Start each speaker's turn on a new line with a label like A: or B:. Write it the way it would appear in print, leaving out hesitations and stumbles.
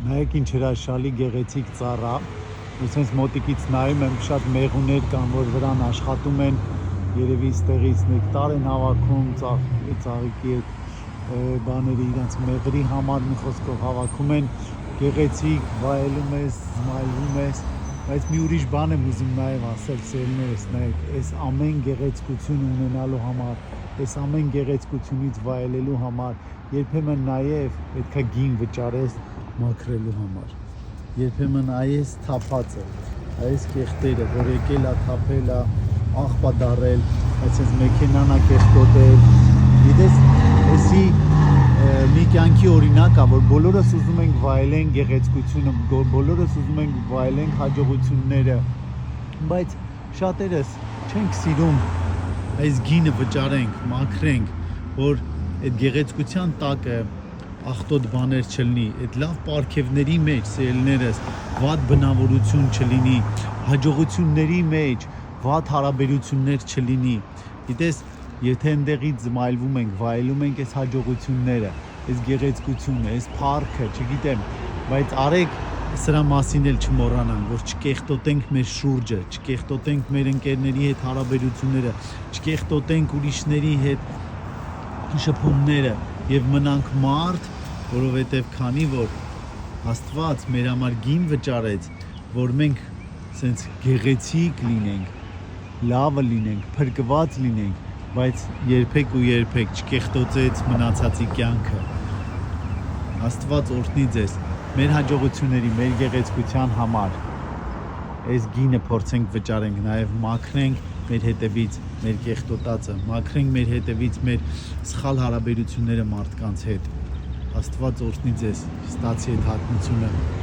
A: Նայեք ինչ հրաշալի գեղեցիկ ծառա, ու sense մոտիկից նայում եմ շատ մեղուներ կան, որ վրան աշխատում են, երևի ստեղից նեկտար են հավաքում, ծաղիկի այդ բաները իրանց մեղրի համար մի խոսքով հավաքում են, գեղեցիկ, վայելում ես, զմայլվում ես, բայց մի ուրիշ բան եմ ուզում նաև ասել սերներս, նայեք, այս ամեն գեղեցկություն ունենալու համար, այս ամեն գեղեցկությունից վայելելու համար, երբեմն նաև պետք է գին վճարես մաքրելու համար, երբեմն այս թափածը, այս կեղտերը, որ եկել է, թափել է, աղբա դարել, այս մեքենան է կեղտոտել, գիտես, էսի մի կյանքի օրինակ է, որ բոլորս ուզում ենք վայելենք գեղեցկությունը, բոլորս ուզում ենք վայելենք հաջողությունները, բայց շատերս չենք սիրում այս գինը վճարենք, մաքրենք, որ այդ գեղեցկության տակը աղտոտ բաներ չլինի, այդ լավ պարգևների մեջ, սերելներս, վատ բնավորություն չլինի, հաջողությունների մեջ, վատ հարաբերություններ չլինի, գիտես, եթե ընդեղից զմայլվում ենք, վայելում ենք այս հաջողությունները, այս գեղեցկությունը, այս փառքը, չգիտեմ, բայց արեք սրա մասին էլ չմոռանանք, որ չկեղտոտենք մեր շուրջը, չկեղտոտենք մեր ընկերների հետ հարաբերությունները, չկեղտոտենք ուրիշների հետ շփումները եւ մնանք մարդ, որովհետեւ քանի որ Աստված մեր համար գին վճարեց, որ մենք սենց գեղեցիկ լինենք, լավը լինենք, փրկված լինենք, բայց երբեք ու երբեք չկեղտոտեց մնացածի կյանքը։ Աստված օրհնի ձեզ մեր հաջողությունների, մեր գեղեցկության համար այս գինը փորձենք վճարենք, նաև մաքրենք մեր հետևից մեր կեղտոտածը, մաքրենք մեր հետևից մեր սխալ հարաբերությունները մարդկանց հետ։ Աստված օրհնի ձեզ, ստացի այդ հատնությունը։